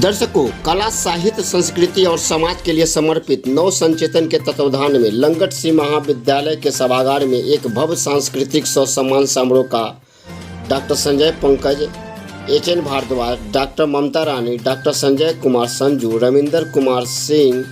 दर्शकों, कला, साहित्य, संस्कृति और समाज के लिए समर्पित नव संचेतन के तत्वावधान में लंगट सिंह महाविद्यालय के सभागार में एक भव्य सांस्कृतिक सम्मान समारोह का doctor Sanjay Pankaj, H N. Bhardwaj, doctor Mamta Rani, doctor Sanjay Kumar Sanju, Ravinder Kumar Singh,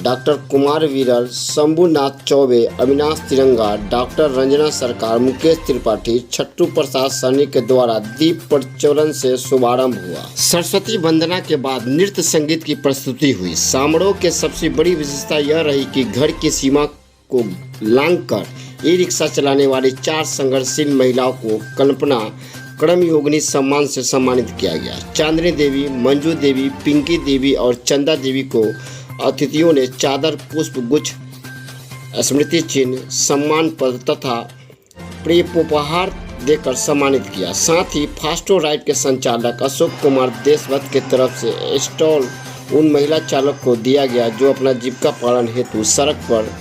doctor Kumar Viral, Shambhunath Choubey, Avinash तिरंगा, डॉक्टर रंजना सरकार, मुकेश त्रिपाठी, छट्टू प्रसाद सहनी के द्वारा दीप प्रज्वलन से शुभारंभ हुआ। सरस्वती वंदना के बाद नृत्य संगीत की प्रस्तुति हुई। समारोह के सबसे बड़ी विशेषता यह रही कि घर की सीमा को लांघकर ई रिक्शा चलाने वाली 4 संघर्षशील महिलाओं को कल्पना कर्मयोगिनी सम्मान से सम्मानित किया गया। चांदनी देवी, मंजू देवी, पिंकी देवी और चंदा देवी को अतिथियों ने चादर, पुष्प गुच्छ, स्मृति चिन्ह, सम्मान पत्र तथा प्रेपोपहार देकर सम्मानित किया। साथ ही फास्टो राइड के संचालक अशोक कुमार देशभक्त की तरफ से स्टॉल उन महिला चालक को दिया गया जो अपना जीविका पालन हेतु सड़क पर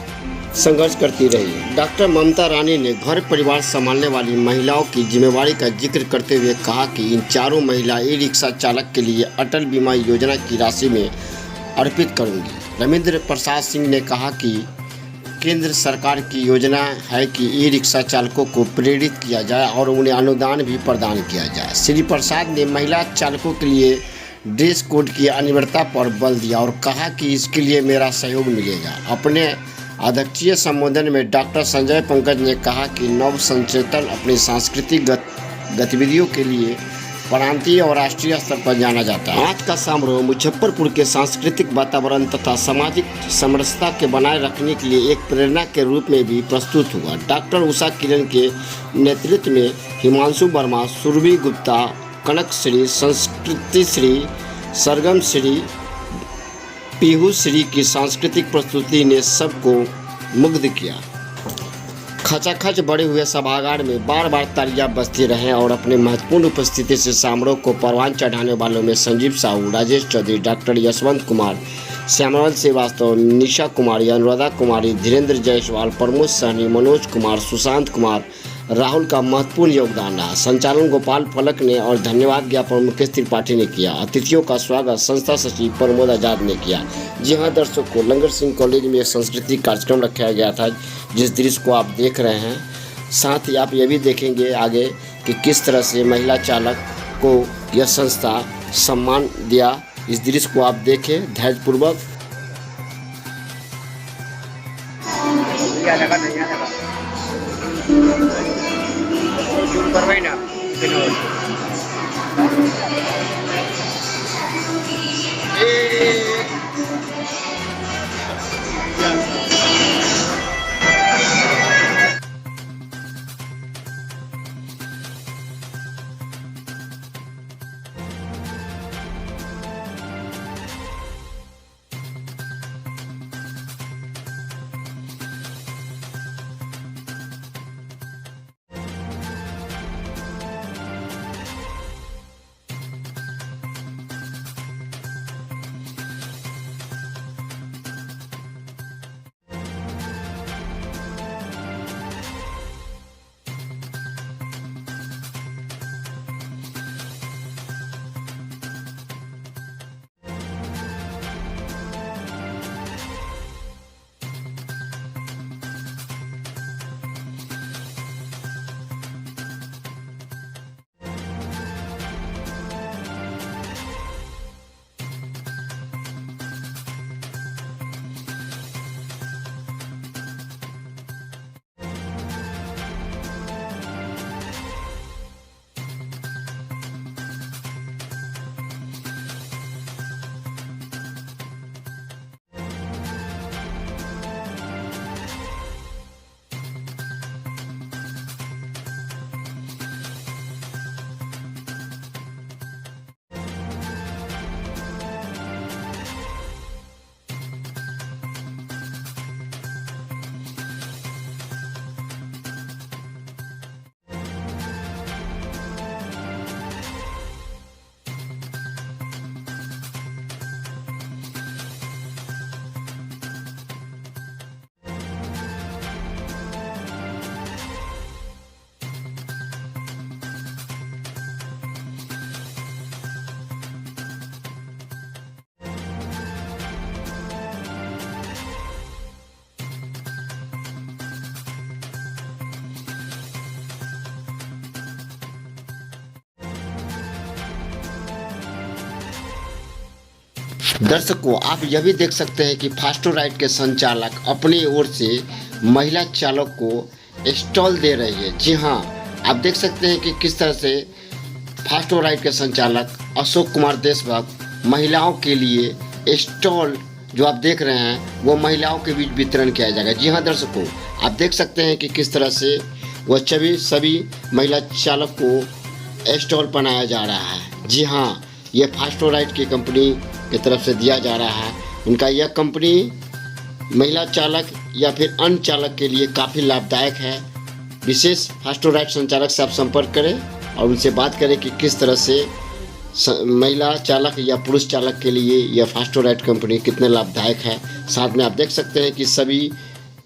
संघर्ष करती रही। डॉक्टर ममता रानी ने घर परिवार संभालने वाली महिलाओं की जिम्मेवारी का जिक्र करते हुए कहा कि इन चारों महिला ई रिक्शा चालक के लिए अटल बीमा योजना की राशि में अर्पित करूंगी। रविंद्र प्रसाद सिंह ने कहा कि केंद्र सरकार की योजना है कि ई रिक्शा चालकों को प्रेरित किया जाए और उन्हें अनुदान भी प्रदान किया जाए। श्री प्रसाद ने महिला चालकों के लिए ड्रेस कोड की अनिवार्यता पर बल दिया और कहा कि इसके लिए मेरा सहयोग मिलेगा। अपने अध्यक्षीय संबोधन में डॉक्टर संजय पंकज ने कहा कि नव संचेतन अपनी सांस्कृतिक गतिविधियों के लिए प्रांतीय और राष्ट्रीय स्तर पर जाना जाता है। आज का समारोह मुजफ्फरपुर के सांस्कृतिक वातावरण तथा सामाजिक समरसता के बनाए रखने के लिए एक प्रेरणा के रूप में भी प्रस्तुत हुआ। डॉक्टर उषा किरण के नेतृत्व में हिमांशु वर्मा, सुरभि गुप्ता, कनक श्री, संस्कृति श्री, सरगम श्री, पीहू श्री की सांस्कृतिक प्रस्तुति ने सबको मुग्ध किया। खचाखच बढ़े हुए सभागार में बार बार तालियां बजती रहें और अपने महत्वपूर्ण उपस्थिति से समारोह को परवान चढ़ाने वालों में संजीव साहू, राजेश चौधरी, डॉक्टर यशवंत कुमार, श्यामल श्रीवास्तव, निशा कुमारी, अनुराधा कुमारी, धीरेन्द्र जायसवाल, प्रमोद सहनी, मनोज कुमार, सुशांत कुमार, राहुल का महत्वपूर्ण योगदान रहा। संचालन गोपाल फलक ने और धन्यवाद ज्ञापन मुकेश त्रिपाठी ने किया। अतिथियों का स्वागत संस्था सचिव प्रमोद आजाद ने किया। जी हाँ दर्शकों, लंगर सिंह कॉलेज में एक सांस्कृतिक कार्यक्रम रखा गया था जिस दृश्य को आप देख रहे हैं। साथ ही आप ये भी देखेंगे आगे कि किस तरह से महिला चालक को यह संस्था सम्मान दिया। इस दृश्य को आप देखें धैर्यपूर्वक। दर्शकों, आप यह भी देख सकते हैं कि फास्टो राइड के संचालक अपनी ओर से महिला चालक को स्टॉल दे रही है। जी हाँ, आप देख सकते हैं कि किस तरह से फास्टो राइड के संचालक अशोक कुमार देशभक्त महिलाओं के लिए स्टॉल जो आप देख रहे हैं वो महिलाओं के बीच वितरण किया जाएगा। जी हाँ दर्शकों, आप देख सकते हैं कि किस तरह से वह सभी महिला चालक को स्टॉल बनाया जा रहा है। जी हाँ, ये फास्टो राइड की कंपनी की तरफ से दिया जा रहा है। उनका यह कंपनी महिला चालक या फिर अन्य चालक के लिए काफ़ी लाभदायक है। विशेष फास्टो राइड संचालक से आप संपर्क करें और उनसे बात करें कि किस तरह से महिला चालक या पुरुष चालक के लिए यह फास्टो राइड कंपनी कितने लाभदायक है। साथ में आप देख सकते हैं कि सभी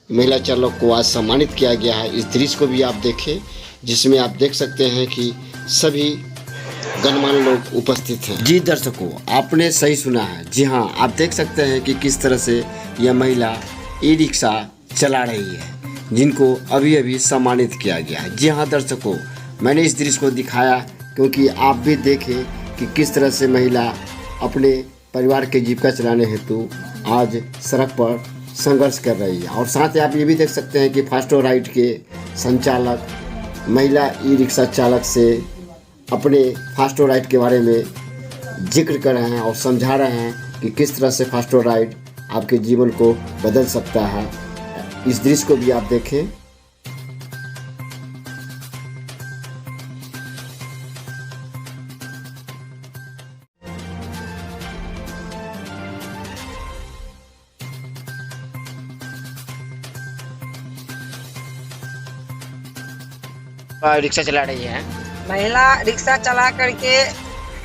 महिला चालक को आज सम्मानित किया गया है। इस दृश्य को भी आप देखें जिसमें आप देख सकते हैं कि सभी गणमान्य लोग उपस्थित हैं। जी दर्शकों, आपने सही सुना है। जी हाँ, आप देख सकते हैं कि किस तरह से यह महिला ई रिक्शा चला रही है जिनको अभी अभी सम्मानित किया गया है। जी हाँ दर्शकों, मैंने इस दृश्य को दिखाया क्योंकि आप भी देखें कि किस तरह से महिला अपने परिवार के जीविका चलाने हेतु आज सड़क पर संघर्ष कर रही है। और साथ ही आप ये भी देख सकते हैं कि फास्टो राइड के संचालक महिला ई रिक्शा चालक से अपने फास्टो राइड के बारे में जिक्र कर रहे हैं और समझा रहे हैं कि किस तरह से फास्टो राइड आपके जीवन को बदल सकता है। इस दृश्य को भी आप देखें। रिक्शा चला रही है। महिला रिक्शा चला करके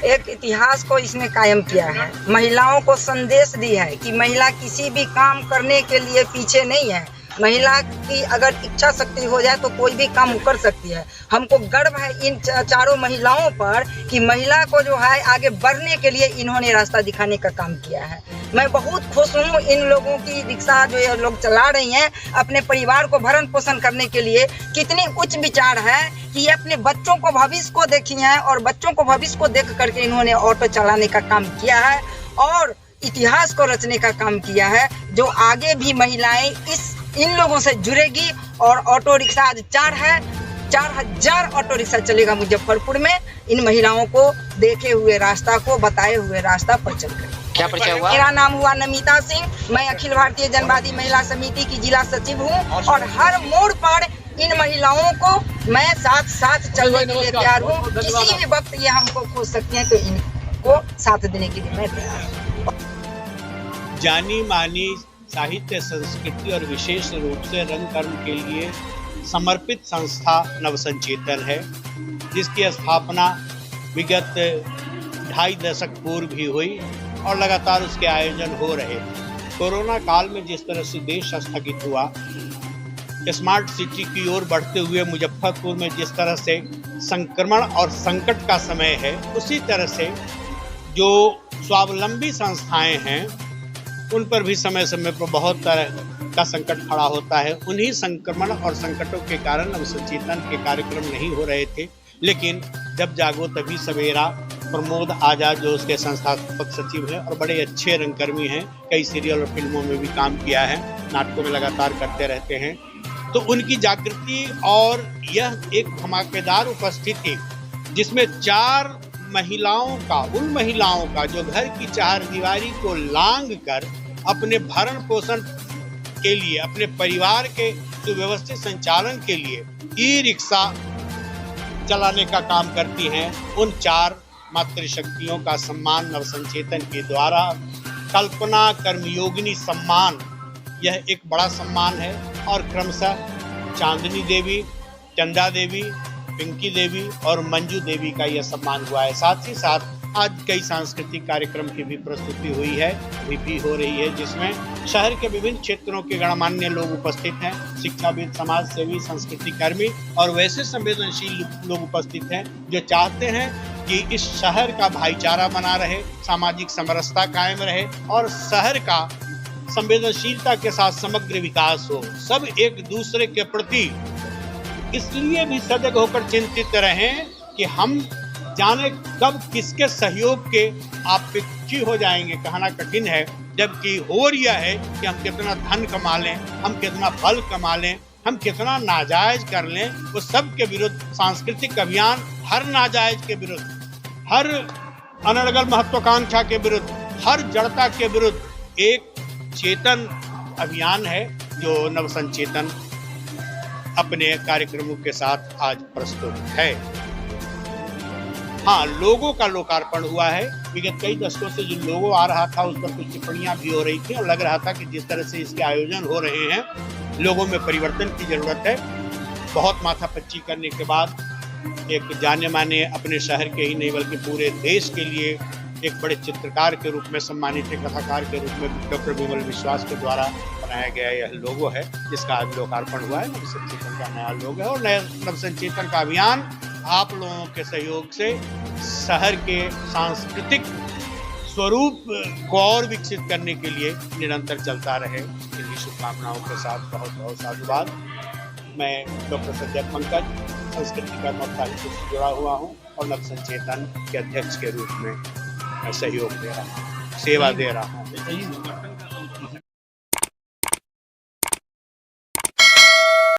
एक इतिहास को इसने कायम किया है। महिलाओं को संदेश दी है कि महिला किसी भी काम करने के लिए पीछे नहीं है। महिला की अगर इच्छा शक्ति हो जाए तो कोई भी काम कर सकती है। हमको गर्व है इन चारों महिलाओं पर कि महिला को जो है आगे बढ़ने के लिए इन्होंने रास्ता दिखाने का काम किया है। मैं बहुत खुश हूँ इन लोगों की रिक्शा जो ये लोग चला रही हैं अपने परिवार को भरण पोषण करने के लिए। कितनी उच्च विचार है कि ये अपने बच्चों को भविष्य को देखी हैं और बच्चों को भविष्य को देख करके इन्होंने ऑटो चलाने का काम किया है और इतिहास को रचने का काम किया है। जो आगे भी महिलाएं इन लोगों से जुड़ेगी और ऑटो रिक्शा आज 4,000 ऑटो रिक्शा चलेगा मुजफ्फरपुर में। इन महिलाओं को देखे हुए रास्ता को बताए हुए रास्ता पर चल कर। क्या परिचय हुआ? मेरा नाम हुआ नमिता सिंह। मैं अखिल भारतीय जनवादी महिला समिति की जिला सचिव हूँ और हर मोड़ पर इन महिलाओं को मैं साथ चलने के लिए तैयार हूँ। किसी भी वक्त ये हमको खोज सकती हैं तो इनको साथ देने के लिए मैं तैयार हूँ। जानी मानी साहित्य संस्कृति और विशेष रूप से रंग कर्म के लिए समर्पित संस्था नवसंचेतन है, जिसकी स्थापना विगत 2.5 दशक पूर्व भी हुई और लगातार उसके आयोजन हो रहे। कोरोना काल में जिस तरह से देश स्थगित हुआ, स्मार्ट सिटी की ओर बढ़ते हुए मुजफ्फरपुर में जिस तरह से संक्रमण और संकट का समय है, उसी तरह से जो स्वावलंबी संस्थाएं हैं उन पर भी समय समय पर बहुत तरह का संकट खड़ा होता है। उन्हीं संक्रमण और संकटों के कारण नवसंचेतन के कार्यक्रम नहीं हो रहे थे, लेकिन जब जागो तभी सवेरा प्रमोद आजाद जो उसके संस्थापक सचिव हैं और बड़े अच्छे रंगकर्मी हैं, कई सीरियल और फिल्मों में भी काम किया है, नाटकों में लगातार करते रहते हैं, तो उनकी जागृति और यह एक धमाकेदार उपस्थिति जिसमें 4 महिलाओं का, उन महिलाओं का जो घर की चारदीवारी को लांघ कर अपने भरण पोषण के लिए, अपने परिवार के सुव्यवस्थित संचालन के लिए ई रिक्शा चलाने का काम करती हैं, उन 4 मातृशक्तियों का सम्मान नवसंचेतन के द्वारा कल्पना कर्मयोगिनी सम्मान, यह एक बड़ा सम्मान है। और क्रमशः चांदनी देवी, चंदा देवी, पिंकी देवी और मंजू देवी का यह सम्मान हुआ है। साथ ही साथ आज कई सांस्कृतिक कार्यक्रम की भी प्रस्तुति हुई है, अभी भी हो रही है, जिसमें शहर के विभिन्न क्षेत्रों के गणमान्य लोग उपस्थित हैं, शिक्षाविद, समाज सेवी, संस्कृति कर्मी और वैसे संवेदनशील लोग उपस्थित हैं जो चाहते हैं कि इस शहर का भाईचारा बना रहे, सामाजिक समरसता कायम रहे और शहर का संवेदनशीलता के साथ समग्र विकास हो। सब एक दूसरे के प्रति इसलिए भी सजग होकर चिंतित रहें कि हम जाने कब किसके सहयोग के आप पिछी हो जाएंगे, कहना कठिन है। जबकि हो रिया है कि हम कितना धन कमा लें, हम कितना बल कमा लें, हम कितना नाजायज कर लें, वो सब के विरुद्ध सांस्कृतिक अभियान हर नाजायज के विरुद्ध, हर अनर्गल महत्वाकांक्षा के विरुद्ध, हर जड़ता के विरुद्ध एक चेतन अभियान है जो नवसंचेतन अपने कार्यक्रमों के साथ आज प्रस्तुत है। हाँ, लोगों का लोकार्पण हुआ है। विगत कई दशकों से जो लोगो आ रहा था उस पर कुछ टिप्पणियां भी हो रही थी और लग रहा था कि जिस तरह से इसके आयोजन हो रहे हैं, लोगों में परिवर्तन की जरूरत है। बहुत माथापच्ची करने के बाद एक जाने माने अपने शहर के ही नहीं बल्कि पूरे देश के लिए एक बड़े चित्रकार के रूप में, सम्मानित कथाकार के रूप में डॉक्टर विमल विश्वास के द्वारा बनाया गया यह लोगो है, जिसका आज लोकार्पण हुआ है। नवसंचेतन का नया लोगो है और नया नवसंचेतन का अभियान आप लोगों के सहयोग से शहर के सांस्कृतिक स्वरूप को और विकसित करने के लिए निरंतर चलता रहे। इन्हीं शुभकामनाओं के साथ बहुत बहुत साधुवाद। मैं डॉक्टर संजय पंकज, संस्कृति कर्म और साहित्य से जुड़ा हुआ हूँ और नवसंचेतन के अध्यक्ष के रूप में सहयोग दे रहा हूँ, सेवा दे रहा हूँ।